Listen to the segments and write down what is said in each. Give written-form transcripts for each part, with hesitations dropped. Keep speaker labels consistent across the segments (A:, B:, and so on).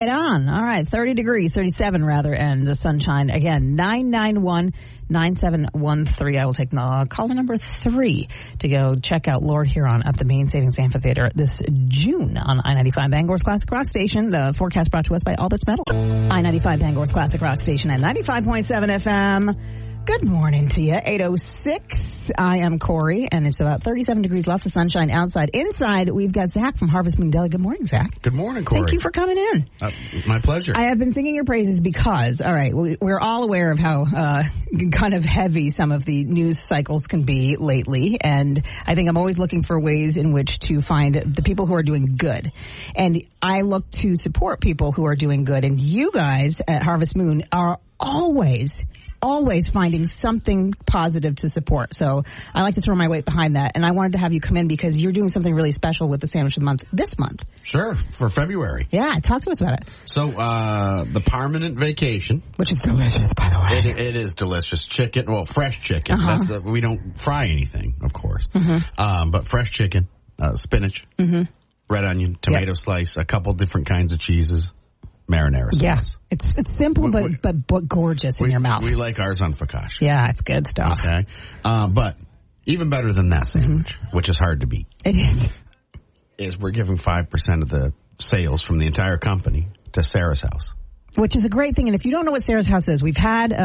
A: Right on. All right. 30 degrees, 37 rather, and the sunshine. Again, 991-9713. I will take caller number 3 to go check out Lord Huron at the Main Savings Amphitheater this June on I-95 Bangor's Classic Rock Station. The forecast brought to us by All That's Metal. I-95 Bangor's Classic Rock Station at 95.7 FM. Good morning to you. 8:06. I am Corey, and it's about 37 degrees, lots of sunshine outside. Inside, we've got Zack from Harvest Moon Deli. Good morning, Zack.
B: Good morning, Corey.
A: Thank you for coming in.
B: My pleasure.
A: I have been singing your praises because, all right, we're all aware of how kind of heavy some of the news cycles can be lately, and I think I'm always looking for ways in which to find the people who are doing good. And I look to support people who are doing good, and you guys at Harvest Moon are always finding something positive to support. So I like to throw my weight behind that. And I wanted to have you come in because you're doing something really special with the Sandwich of the Month this month.
B: Sure, for February.
A: Yeah, talk to us about it.
B: So the Permanent Vacation.
A: Which is delicious, by the way.
B: It is delicious. Chicken, well, fresh chicken.
A: Uh-huh.
B: We don't fry anything, of course.
A: Mm-hmm.
B: But fresh chicken, spinach, red onion, tomato slice, a couple different kinds of cheeses. Marinara sauce.
A: Yeah, it's simple but gorgeous in your mouth.
B: We like ours on focaccia.
A: Yeah, it's good stuff.
B: Okay, but even better than that sandwich, which is hard to beat.
A: It
B: is we're giving 5% of the sales from the entire company to Sarah's House.
A: Which is a great thing. And if you don't know what Sarah's House is, we've had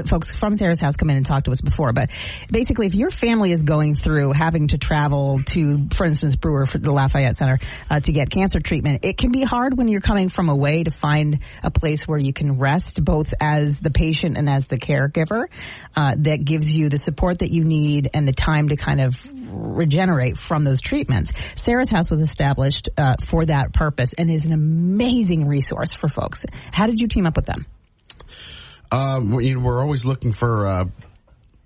A: folks from Sarah's House come in and talk to us before. But basically, if your family is going through having to travel to, for instance, Brewer for the Lafayette Center to get cancer treatment, it can be hard when you're coming from away to find a place where you can rest, both as the patient and as the caregiver, that gives you the support that you need and the time to kind of regenerate from those treatments. Sarah's House was established for that purpose and is an amazing resource for folks. How did you team up with them?
B: We're always looking for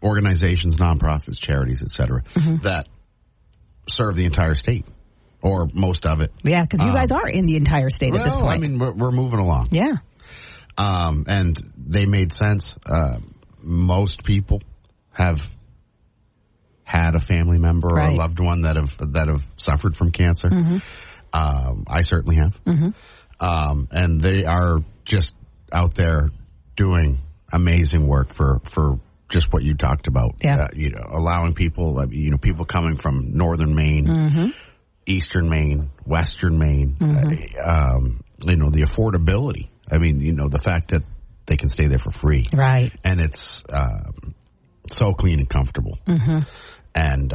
B: organizations, nonprofits, charities, etc., that serve the entire state or most of it.
A: Yeah, because you guys are in the entire state at this point.
B: I mean, we're moving along.
A: Yeah.
B: And they made sense. Most people have had a family member or a loved one that have suffered from cancer. I certainly have. And they are just out there doing amazing work for just what you talked about.
A: Yeah.
B: Allowing people, people coming from northern Maine, eastern Maine, western Maine, the affordability. I mean, the fact that they can stay there for free. Right. And it's so clean and comfortable. And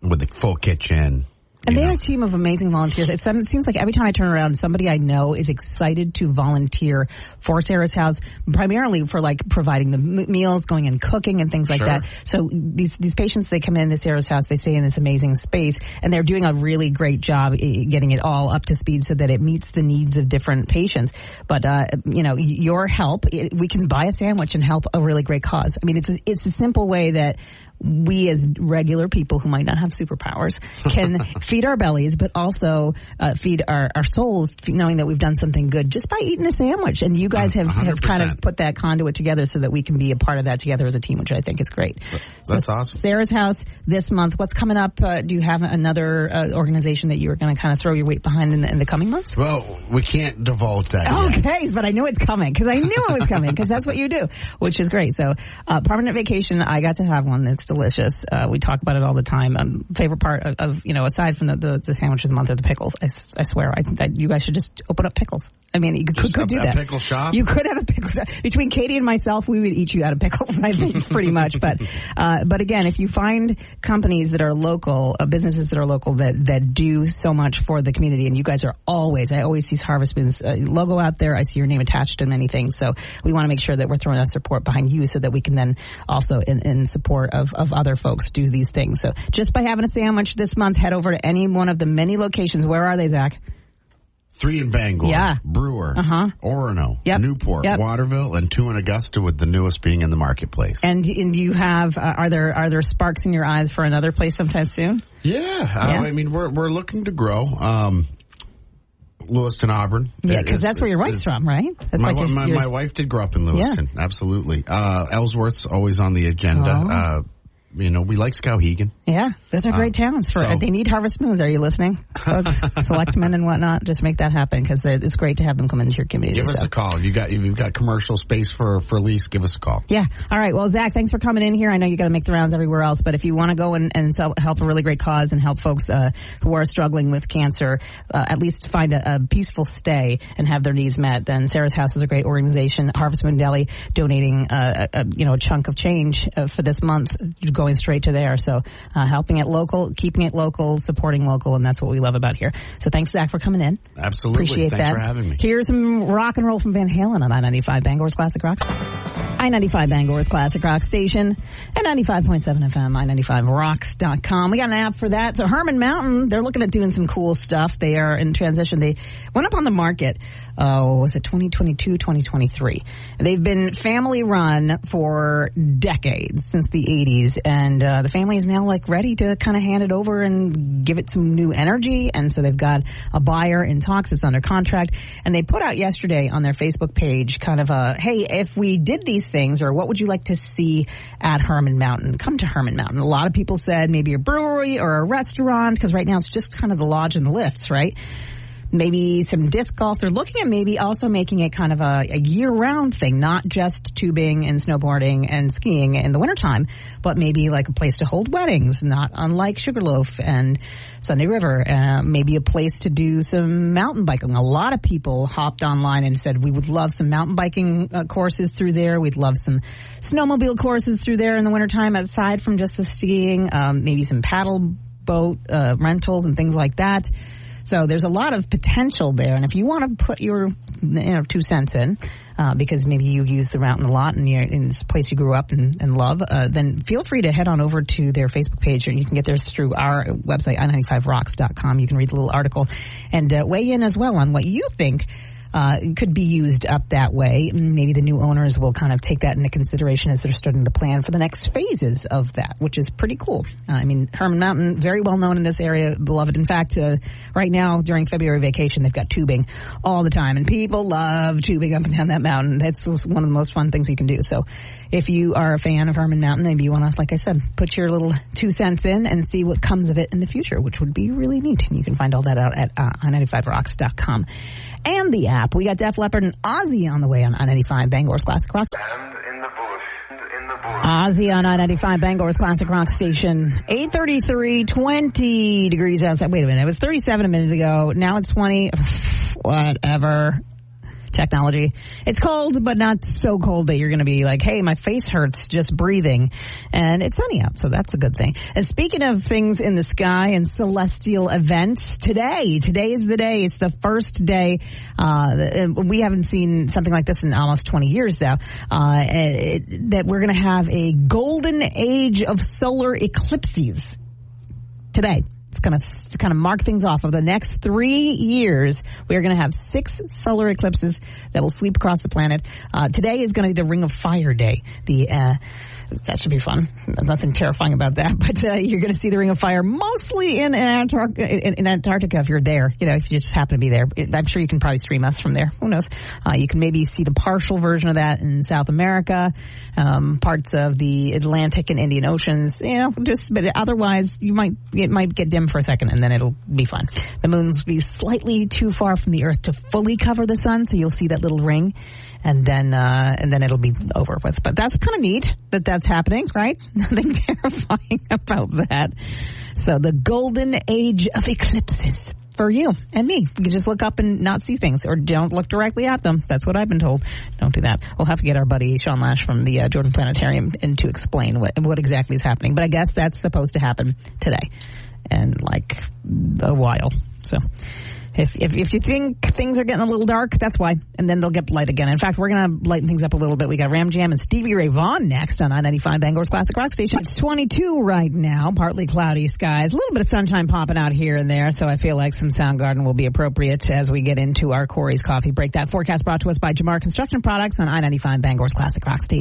B: with the full kitchen.
A: And they have a team of amazing volunteers. It seems like every time I turn around, somebody I know is excited to volunteer for Sarah's House, primarily for like providing the meals, going and cooking and things like that. So these patients, they come in to Sarah's House, they stay in this amazing space, and they're doing a really great job getting it all up to speed so that it meets the needs of different patients. But, your help, we can buy a sandwich and help a really great cause. I mean, it's a simple way that we as regular people who might not have superpowers can feed our bellies, but also feed our souls, knowing that we've done something good just by eating a sandwich. And you guys have kind of put that conduit together so that we can be a part of that together as a team, which I think is great.
B: That's awesome.
A: Sarah's House this month. What's coming up? Do you have another organization that you're going to kind of throw your weight behind in the coming months?
B: Well, we can't divulge that
A: yet. But I know it's coming because I knew it was coming because that's what you do, which is great. So Permanent Vacation, I got to have one. It's delicious. We talk about it all the time. Favorite part of aside from the sandwich of the month are the pickles. I swear, you guys should just open up pickles. I mean, you could do that.
B: A pickle shop?
A: You could have a pickle shop. Between Katie and myself, we would eat you out of pickles, I think, pretty much. But again, if you find companies that are local, businesses that are local that do so much for the community, and you guys are I always see Harvest Moon's logo out there. I see your name attached to many things. So we want to make sure that we're throwing our support behind you so that we can then also, in support of other folks, do these things. So just by having a sandwich this month, head over to any one of the many locations. Where are they, Zach?
B: 3 in Bangor, Brewer, Orono, Newport, Waterville, and 2 in Augusta, with the newest being in the marketplace.
A: And you have are there sparks in your eyes for another place sometime soon?
B: Yeah. I mean, we're looking to grow. Lewiston, Auburn.
A: Yeah, because that's where your wife's from, right? That's
B: my wife did grow up in Lewiston. Yeah. Absolutely. Ellsworth's always on the agenda. we like Skowhegan.
A: Yeah, those are great towns. They need Harvest Moons. Are you listening, folks? Selectmen and whatnot. Just make that happen because it's great to have them come into your community.
B: Give us a call. If you've got commercial space for lease, give us a call.
A: Yeah. All right. Well, Zach, thanks for coming in here. I know you got to make the rounds everywhere else, but if you want to go and help a really great cause and help folks who are struggling with cancer, at least find a peaceful stay and have their needs met, then Sarah's House is a great organization. Harvest Moon Deli donating a chunk of change for this month, going straight to there. So helping it local, keeping it local, supporting local, and that's what we love about here. So thanks, Zach, for coming in.
B: Absolutely.
A: Appreciate
B: thanks
A: that.
B: for having me.
A: Here's some rock and roll from Van Halen on I-95 Bangor's Classic Rock. I-95 Bangor's Classic Rock Station and 95.7 FM, I95rocks.com. We got an app for that. So Herman Mountain, they're looking at doing some cool stuff. They are in transition. They went up on the market, was it 2022, 2023? They've been family run for decades, since the 80s. And the family is now ready to kind of hand it over and give it some new energy. And so they've got a buyer in talks. It's under contract. And they put out yesterday on their Facebook page kind of hey, if we did these things, or what would you like to see at Herman Mountain? Come to Herman Mountain. A lot of people said maybe a brewery or a restaurant, because right now it's just kind of the lodge and the lifts, right? Maybe some disc golf. They're looking at maybe also making it kind of a year-round thing, not just tubing and snowboarding and skiing in the wintertime, but maybe a place to hold weddings, not unlike Sugarloaf and Sunday River. Maybe a place to do some mountain biking. A lot of people hopped online and said, we would love some mountain biking courses through there. We'd love some snowmobile courses through there in the wintertime, aside from just the skiing. Maybe some paddle boat rentals and things like that. So there's a lot of potential there. And if you want to put your 2 cents in, because maybe you use the mountain a lot and you're in this place you grew up and love, then feel free to head on over to their Facebook page, or you can get theirs through our website, i95rocks.com. You can read the little article and weigh in as well on what you think could be used up that way. Maybe the new owners will kind of take that into consideration as they're starting to plan for the next phases of that, which is pretty cool. Herman Mountain, very well known in this area, beloved. In fact, right now during February vacation, they've got tubing all the time, and people love tubing up and down that mountain. That's one of the most fun things you can do. So if you are a fan of Herman Mountain, maybe you want to, like I said, put your little 2 cents in and see what comes of it in the future, which would be really neat. And you can find all that out at i95rocks.com. And the app. We got Def Leppard and Ozzy on the way on I-95 Bangor's Classic Rock. Ozzy on I-95 Bangor's Classic Rock Station. 8:33, 20 degrees outside. Wait a minute. It was 37 a minute ago. Now it's 20. Whatever. Technology. It's cold, but not so cold that you're going to be like, hey, my face hurts just breathing. And it's sunny out, so that's a good thing. And speaking of things in the sky and celestial events, today is the day. It's the first day. We haven't seen something like this in almost 20 years now, that we're going to have a golden age of solar eclipses today. It's going to kind of mark things off. Of the next 3 years, we are going to have 6 solar eclipses that will sweep across the planet. Today is going to be the Ring of Fire Day. That should be fun. Nothing terrifying about that. But you're going to see the Ring of Fire mostly in Antarctica if you're there. If you just happen to be there. I'm sure you can probably stream us from there. Who knows? You can maybe see the partial version of that in South America, parts of the Atlantic and Indian Oceans. But otherwise, it might get dim for a second, and then it'll be fun. The moon's be slightly too far from the Earth to fully cover the sun, so you'll see that little ring. And then it'll be over with. But that's kind of neat that that's happening, right? Nothing terrifying about that. So the golden age of eclipses for you and me. You can just look up and not see things, or don't look directly at them. That's what I've been told. Don't do that. We'll have to get our buddy Sean Lash from the Jordan Planetarium in to explain what exactly is happening. But I guess that's supposed to happen today and a while. So If you think things are getting a little dark, that's why. And then they'll get light again. In fact, we're going to lighten things up a little bit. We got Ram Jam and Stevie Ray Vaughan next on I-95 Bangor's Classic Rock Station. It's 22 right now, partly cloudy skies. A little bit of sunshine popping out here and there, so I feel like some Soundgarden will be appropriate as we get into our Corey's Coffee Break. That forecast brought to us by Jamar Construction Products on I-95 Bangor's Classic Rock Station.